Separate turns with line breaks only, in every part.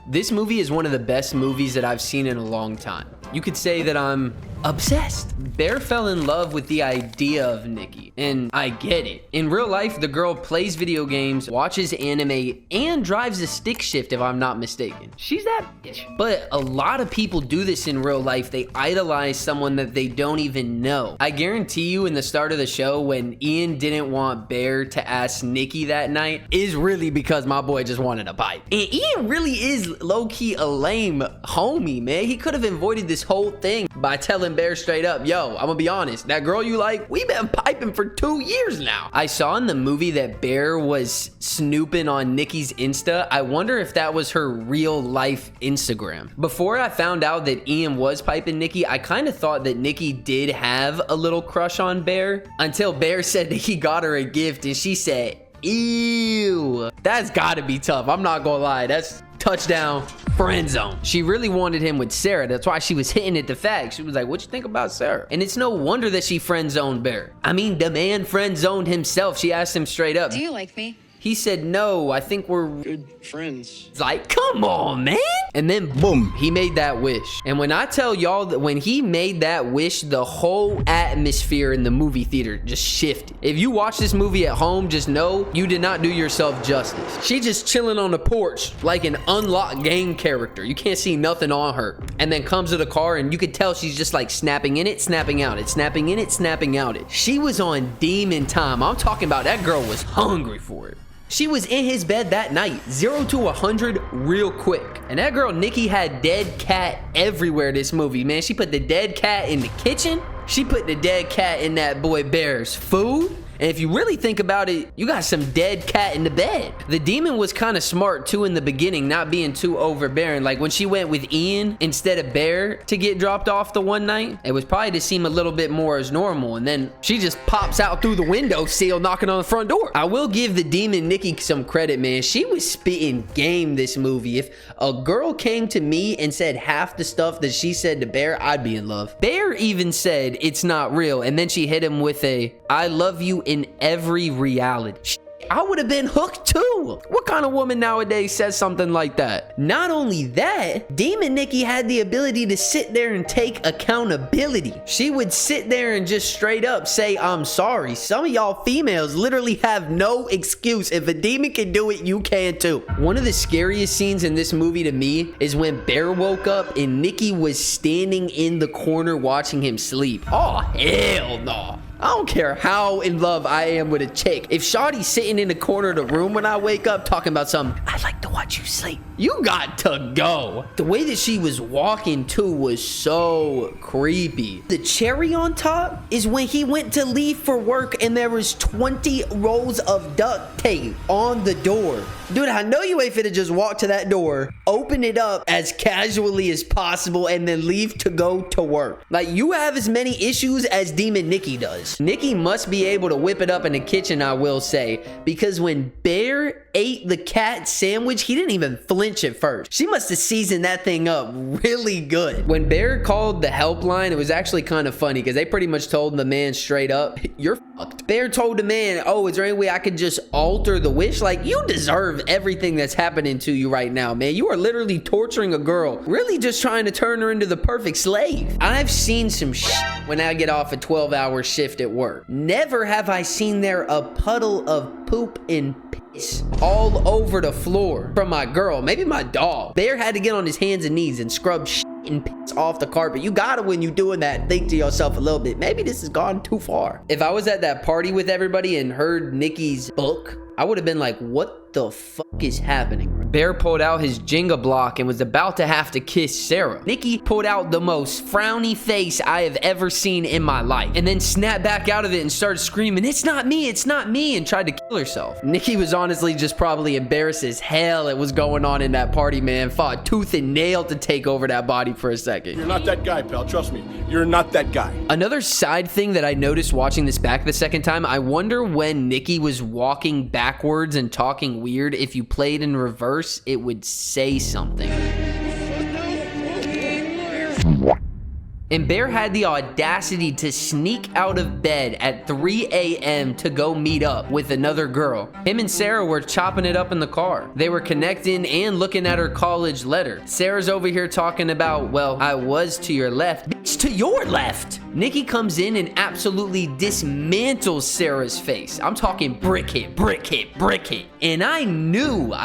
This movie is one of the best movies that I've seen in a long time. You could say that I'm obsessed. Bear fell in love with the idea of Nikki, and I get it. In real life, the girl plays video games, watches anime, and drives a stick shift if I'm not mistaken. She's that bitch. But a lot of people do this in real life. They idolize someone that they don't even know. I guarantee you in the start of the show when Ian didn't want Bear to ask Nikki that night is really because my boy just wanted a bite. And Ian really is low-key a lame homie, man. He could have avoided this whole thing by telling Bear straight up, yo, I'm gonna be honest, that girl you like, we've been piping for 2 years now. I saw in the movie that Bear was snooping on Nikki's Insta. I wonder if that was her real life Instagram. Before I found out that Ian was piping Nikki, I kind of thought that Nikki did have a little crush on Bear until Bear said that he got her a gift and she said, ew. That's gotta be tough. I'm not gonna lie. That's touchdown friend zone. She really wanted him with Sarah. That's why she was hitting it the fact. She was like, what you think about Sarah? And it's no wonder that she friend zoned Bear. I mean, the man friend zoned himself. She asked him straight up,
do you like me?
He said, no, I think we're
good friends.
It's like, come on, man. And then boom, he made that wish. And when I tell y'all that when he made that wish, the whole atmosphere in the movie theater just shifted. If you watch this movie at home, just know you did not do yourself justice. She just chilling on the porch like an unlocked game character. You can't see nothing on her. And then comes to the car and you could tell she's just like snapping in it, snapping out it, snapping in it, snapping out it. She was on demon time. I'm talking about that girl was hungry for it. She was in his bed that night, 0 to 100 real quick. And that girl, Nikki, had dead cat everywhere this movie, man. She put the dead cat in the kitchen. She put the dead cat in that boy Bear's food. And if you really think about it, you got some dead cat in the bed. The demon was kind of smart too in the beginning, not being too overbearing. Like when she went with Ian instead of Bear to get dropped off the one night, it was probably to seem a little bit more as normal. And then she just pops out through the window sill knocking on the front door. I will give the demon Nikki some credit, man. She was spitting game this movie. If a girl came to me and said half the stuff that she said to Bear, I'd be in love. Bear even said it's not real. And then she hit him with a, I love you in every reality. I would have been hooked too. What kind of woman nowadays says something like that? Not only that, Demon Nikki had the ability to sit there and take accountability. She would sit there and just straight up say, I'm sorry. Some of y'all females literally have no excuse. If a demon can do it, you can too. One of the scariest scenes in this movie to me is when Bear woke up and Nikki was standing in the corner watching him sleep. Oh, hell no. I don't care how in love I am with a chick. If Shawty's sitting in the corner of the room when I wake up talking about something, I like to watch you sleep, you got to go. The way that she was walking too was so creepy. The cherry on top is when he went to leave for work and there was 20 rolls of duct tape on the door. Dude, I know you ain't finna just walk to that door, open it up as casually as possible, and then leave to go to work. Like, you have as many issues as Demon Nikki does. Nikki must be able to whip it up in the kitchen, I will say, because when Bear ate the cat sandwich, he didn't even flinch at first. She must have seasoned that thing up really good. When Bear called the helpline, it was actually kind of funny because they pretty much told the man straight up, you're fucked. Bear told the man, oh, is there any way I could just alter the wish? Like, you deserve everything that's happening to you right now, man. You are literally torturing a girl, really just trying to turn her into the perfect slave. I've seen some shit when I get off a 12-hour shift at work. Never have I seen there a puddle of poop and piss all over the floor from my girl, maybe my dog. Bear had to get on his hands and knees and scrub shit and piss off the carpet. You gotta, when you doing that, think to yourself a little bit, maybe this has gone too far. If I was at that party with everybody and heard Nikki's book, I would have been like, what the fuck is happening? Bear pulled out his Jenga block and was about to have to kiss Sarah. Nikki pulled out the most frowny face I have ever seen in my life and then snapped back out of it and started screaming, it's not me, and tried to kill herself. Nikki was honestly just probably embarrassed as hell at what's going on in that party, man. Fought tooth and nail to take over that body for a second.
You're not that guy, pal. Trust me. You're not that guy.
Another side thing that I noticed watching this back the second time, I wonder when Nikki was walking backwards and talking weird, if you played in reverse, it would say something. And Bear had the audacity to sneak out of bed at 3 a.m. to go meet up with another girl. Him and Sarah were chopping it up in the car. They were connecting and looking at her college letter. Sarah's over here talking about, well, I was to your left. Bitch, to your left! NIKI comes in and absolutely dismantles Sarah's face. I'm talking brick hit, brick hit, brick hit. And I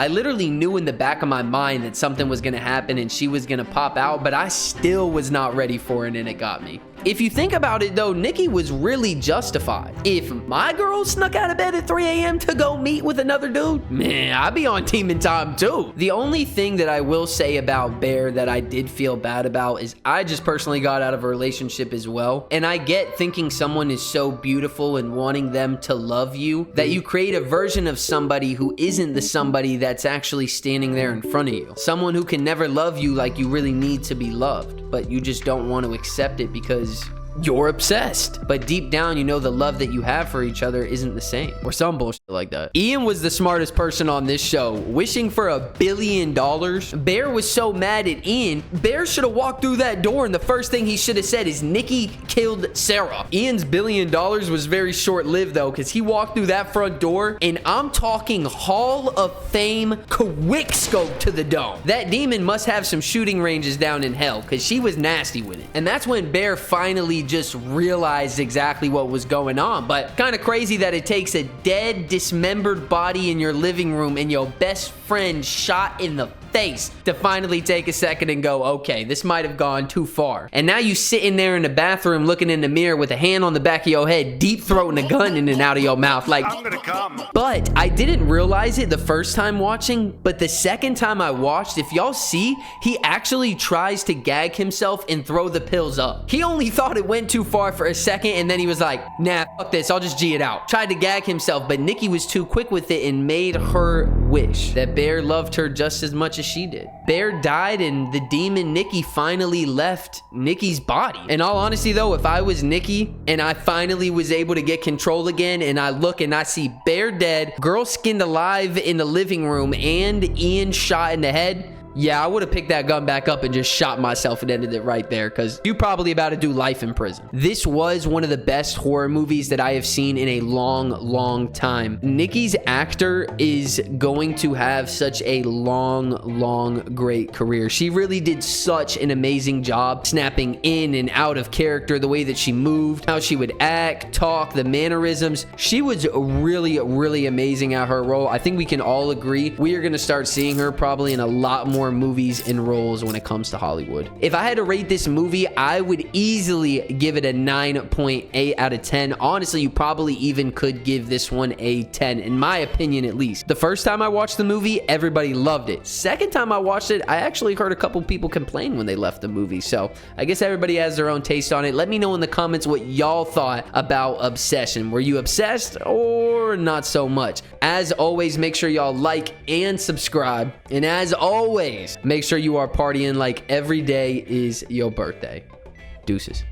literally knew in the back of my mind that something was gonna happen and she was gonna pop out, but I still was not ready for it, and it got me. If you think about it though, NIKI was really justified. If my girl snuck out of bed at 3 a.m. to go meet with another dude, man, I'd be on Demon Time too. The only thing that I will say about Bear that I did feel bad about is I just personally got out of a relationship as well. And I get thinking someone is so beautiful and wanting them to love you that you create a version of somebody who isn't the somebody that's actually standing there in front of you. Someone who can never love you like you really need to be loved, but you just don't want to accept it because you're obsessed. But deep down, you know the love that you have for each other isn't the same, or some bullshit like that. Ian was the smartest person on this show, wishing for $1 billion. Bear was so mad at Ian. Bear should have walked through that door, and the first thing he should have said is NIKI killed Sarah. Ian's $1 billion was very short-lived though, because he walked through that front door, and I'm talking Hall of Fame quick scope to the dome. That demon must have some shooting ranges down in hell, because she was nasty with it. And that's when Bear finally just realized exactly what was going on. But kind of crazy that it takes a dead, dismembered body in your living room and your best friend shot in the face to finally take a second and go, okay, this might have gone too far. And now you sitting there in the bathroom looking in the mirror with a hand on the back of your head, deep throating a gun in and out of your mouth like, I'm gonna come. But I didn't realize it the first time watching, but the second time I watched, if y'all see, he actually tries to gag himself and throw the pills up. He only thought it went too far for a second, and then he was like, nah, fuck this, I'll just G it out. Tried to gag himself, but NIKI was too quick with it and made her wish that Bear loved her just as much as she did. Bear died, and the demon NIKI finally left NIKI's body. In all honesty though, if I was NIKI and I finally was able to get control again, and I look and I see Bear dead, girl skinned alive in the living room, and Ian shot in the head, yeah, I would have picked that gun back up and just shot myself and ended it right there, because you probably about to do life in prison. This was one of the best horror movies that I have seen in a long time. NIKI's actor is going to have such a long, great career. She really did such an amazing job snapping in and out of character, the way that she moved, how she would act, talk, the mannerisms. She was really amazing at her role. I think we can all agree we are going to start seeing her probably in a lot more movies and roles when it comes to Hollywood. If I had to rate this movie, I would easily give it a 9.8 out of 10. Honestly, you probably even could give this one a 10, in my opinion at least. The first time I watched the movie, everybody loved it. Second time I watched it, I actually heard a couple people complain when they left the movie, so I guess everybody has their own taste on it. Let me know in the comments what y'all thought about Obsession. Were you obsessed or not so much? As always, make sure y'all like and subscribe, and as always, make sure you are partying like every day is your birthday. Deuces.